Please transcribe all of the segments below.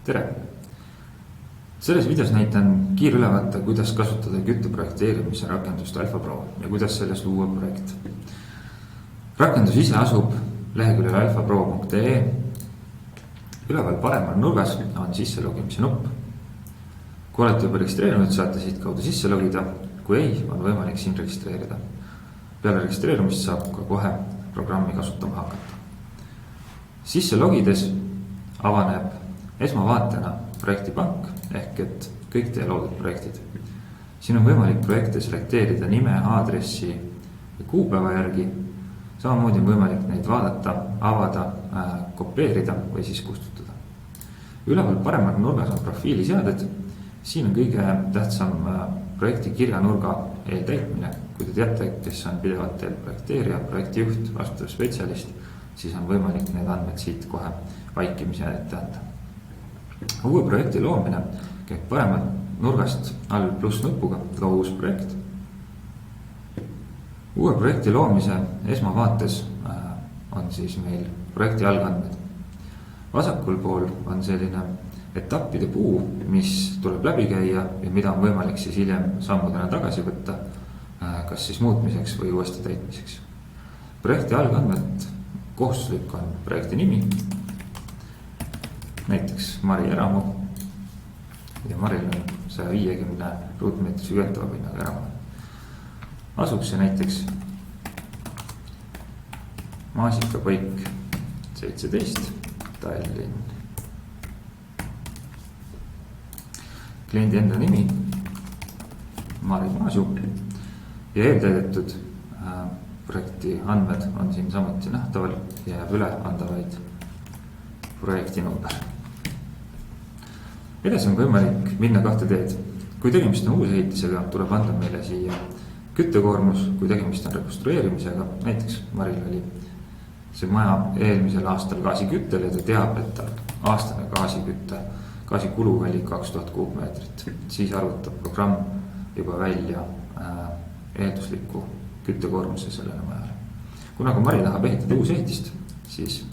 tere! Selles videos näitan kiirülevaate, kuidas kasutada kütte projekteerimise rakendust AlphaPro ja kuidas selles luua projekt. Rakendus ise asub leheküljel alphapro.ee. Üleval paremal nurgas on sisselogimise nupp. Kui olete juba registreerinud, saate siit kaudu sisse logida. Kui ei, on võimalik siin registreerida. Peale registreerumist saab ka kohe programmi kasutama hakata. Sisse logides avaneb esmavaatena projektipank ehk et kõik teie loodud projektid. Siin on võimalik projekte selekteerida nime, aadressi ja kuupäeva järgi. Samamoodi on võimalik neid vaadata, avada, kopeerida või siis kustutada. Üleval paremal nurgas on profiiliseaded. Siin on kõige tähtsam projekti kirjanurga eeltäitmine. Kui te teate, kes on pidevalt teel projekteerija, projektijuht, vastutav spetsialist, siis on võimalik need andmed siit kohe vaikimise ette anda. Uue projekti loomine käib paremal nurgast all pluss nupuga loo uus projekt. Uue projekti loomise esmavaates on siis meil projekti algandmed. Vasakul pool on selline etappide puu, mis tuleb läbi käia ja mida on võimalik siis hiljem sammudena tagasi võtta, kas siis muutmiseks või uuesti täitmiseks. Projekti algandmed kohustuslik on projekti nimi, näiteks Mari eramu ja Maril on 150 ruutmeetri sügentava pinnaga eramu. Asub see näiteks Maasikapõik 17 Tallinn. Kliendi enda nimi Mari Maasu ja eeltäidetud projekti andmed on siin samuti nähtaval ja jääb üle anda vaid projekti number. Edasi on võimalik minna kahte teed. Kui tegemist on uus ehitisega, tuleb anda meile siia küttekoormus, kui tegemist on rekonstrueerimisega. Näiteks Maril oli see maja eelmisel aastal gaasiküttel ja ta teab, et aastane gaasikulu oli 2000 kuupmeetrit. Siis arvutab programm juba välja eeldusliku küttekoormuse sellele majale. Kuna kui Mari tahab ehitada uus ehitist, siis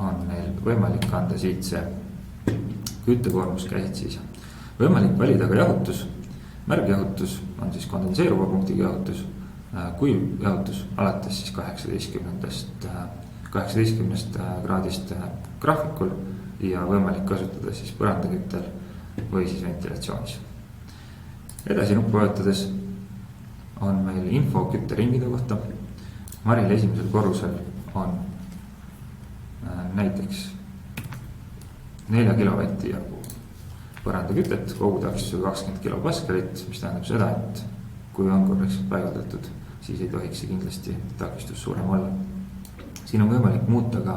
on neil võimalik anda siit see küttekoormus käsit siis. Võimalik valida ka jahutus. Märgjahutus on siis kondenseeruva punktiga jahutus. Kuiv jahutus alates siis 18 kraadist graafikul ja võimalik kasutada siis põrandaküttel või siis ventilatsioonis. Edasi nuppu vajutades on meil info kütteringide kohta. Maril esimesel korrusel on näiteks 4 kilovatti jagu põrandakütet, kogutaksu 20 kilopaskalit, mis tähendab seda, et kui on korrektselt paigaldatud, siis ei tohiks see kindlasti takistus suurem olla. Siin on võimalik muuta ka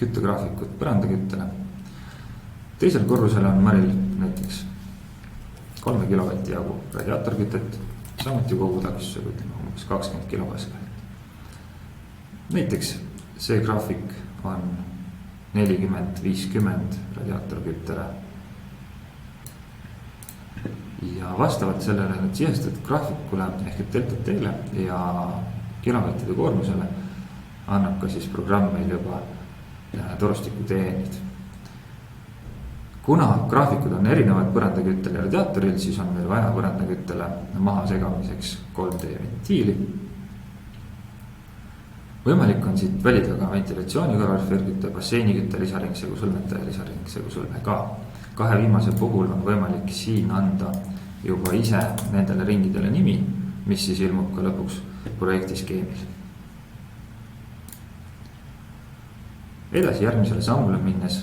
küttegraafikut põrandaküttele. Teisel korrusel on Maril näiteks 3 kilovatti jagu radiaatorkütet, samuti kogutaksusega umbes 20 kilopaskalit. Näiteks see graafik on 40-50 radiaatorküttele. Ja vastavalt sellele nüüd sihestatud graafikule ehk et delta teele ja kilomeetride koormusele annab ka siis programm meil juba torustiku teenid. Kuna graafikud on erinevad põrandaküttel ja radiaatoril, siis on meil vaja põrandaküttele maha segamiseks 3D ventiili. Võimalik on siit valida ka ventilatsiooni kaloriferkütte, basseinikütte, lisaringsegu sõlmete ja lisaringsegu sõlme ka. Kahe viimase puhul on võimalik siin anda juba ise nendele ringidele nimi, mis siis ilmub ka lõpuks projekti skeemil. Edasi järgmisele sammule minnes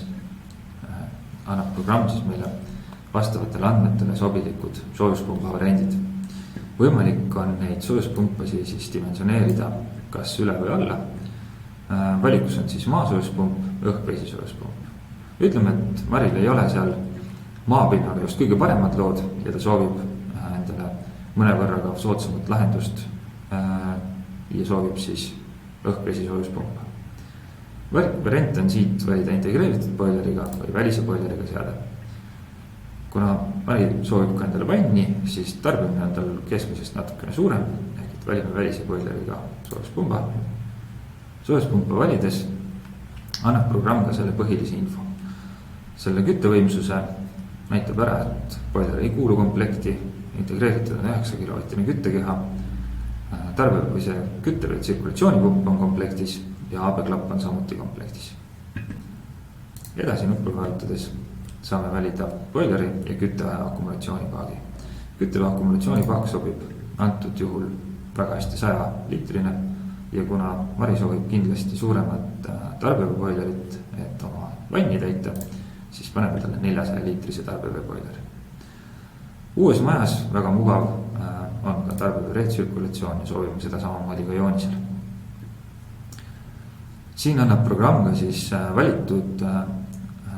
annab programm siis meile vastavatele andmetele sobilikud soojuspumba variandid. Võimalik on neid soojuspumpasi siis dimensioneerida kas üle või alla. Valikus on siis maasoojuspump, õhk-vesi soojuspump. Ütleme, et Maril ei ole seal maapinnaga just kõige paremad lood ja ta soovib endale mõnevõrra ka soodsamat lahendust ja soovib siis õhk-vesi soojuspumpa. Variant on siit valida integreeritud boileriga või välise boileriga seade. Kuna Mari soovib ka endale panni, siis tarbimine on tal keskmisest natukene suurem, ehk et valime välise boileriga soojuspumpa valides annab programm ka selle põhilise info. selle küttevõimsuse näitab ära, et boiler ei kuulu komplekti, integreeritud on 9 kilovatine küttekeha, tarbe või see kütte või tsirkulatsioonipump on komplektis ja AB-klapp on samuti komplektis. Edasi nuppu vajutades saame valida boileri ja küttevaja akumulatsioonipaagi. Küttevaja akumulatsioonipaak sobib antud juhul väga hästi 100-liitrine ja kuna Mari soovib kindlasti suuremat tarbeveeboilerit, et oma vanni täita, siis paneme talle 400-liitrise tarbeveeboileri. Uues majas väga mugav on ka tarbevee retsirkulatsioon ja soovime seda samamoodi ka joonisel. Siin annab programm ka siis valitud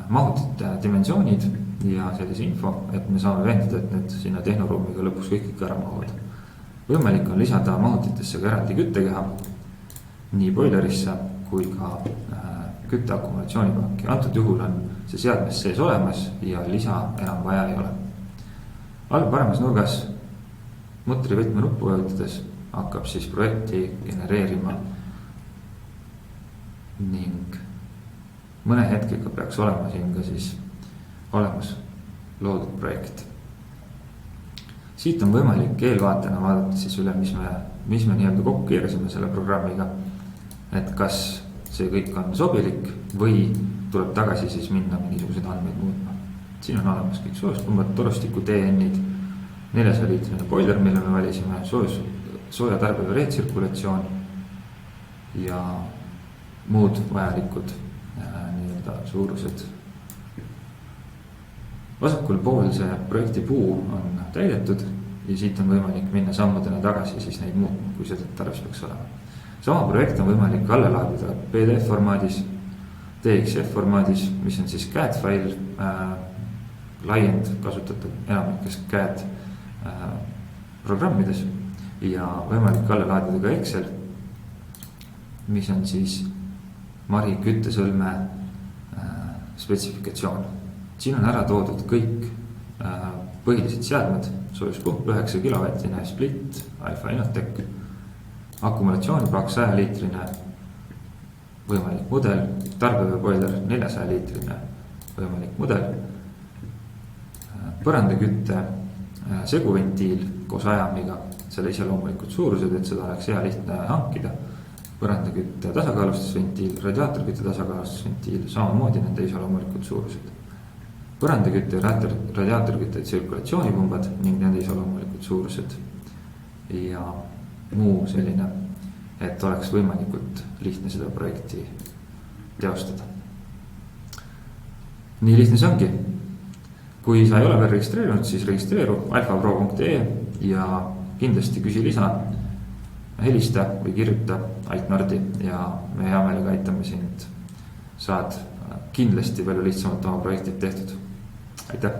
mahutite dimensioonid ja sellise info, et me saame veenduda, et need sinna tehnoruumiga lõpus kõik ära mahuvad. Võimalik on lisada mahutitesse ka eraldi küttekeha nii boilerisse kui ka kütteakumulatsioonipaaki. Antud juhul on see seadmes sees olemas ja lisa enam vaja ei ole. All paremas nurgas mutri võtme nuppu vajutades hakkab siis projekti genereerima ning mõne hetkega peaks olema siin ka siis olemas loodud projekt. Siit on võimalik eelvaatena vaadata siis üle, mis me nii-öelda kokku keerisime selle programmiga. Et kas see kõik on sobilik või tuleb tagasi siis minna mingisugused andmeid muutma. Siin on olemas kõik soojuspumbad, torustiku TN-id, 400-liitrine boiler, mille me valisime, sooja tarbevee retsirkulatsioon ja muud vajalikud nii-öelda suurused. Vasakul pool see projekti puu on täidetud ja siit on võimalik minna sammudena tagasi siis neid muutma, kui seda tarvis peaks olema. Sama projekt on võimalik alla laadida PDF formaadis, TXF formaadis, mis on siis CAD fail, laiend kasutatud enamikes CAD programmides ja võimalik alla laadida ka Excel, mis on siis Mari küttesõlme spetsifikatsioon. Siin on ära toodud kõik põhilised seadmed, soojuspump 9 kilovatine, split, Alfa Inotec, akumulatsioonipaak 100-liitrine, võimalik mudel, tarbeveeboiler 400-liitrine, võimalik mudel, põrandakütte seguventiil koos ajamiga, selle iseloomulikud suurused, et seda oleks hea lihtne hankida, põrandakütte tasakaalustusventiil, radiaatorkütte tasakaalustusventiil, samamoodi nende iseloomulikud suurused. Põrandakütte ja radiaatorkütte tsirkulatsioonipumbad ning nende iseloomulikud suurused ja muu selline, et oleks võimalikult lihtne seda projekti teostada. Nii lihtne see ongi. Kui sa ei ole veel registreerunud, siis registreeru alfapro.ee ja kindlasti küsi lisa, helista või kirjuta Ait Nordi ja me hea meelega aitame sind. Saad kindlasti palju lihtsamalt oma projektid tehtud. Aitäh!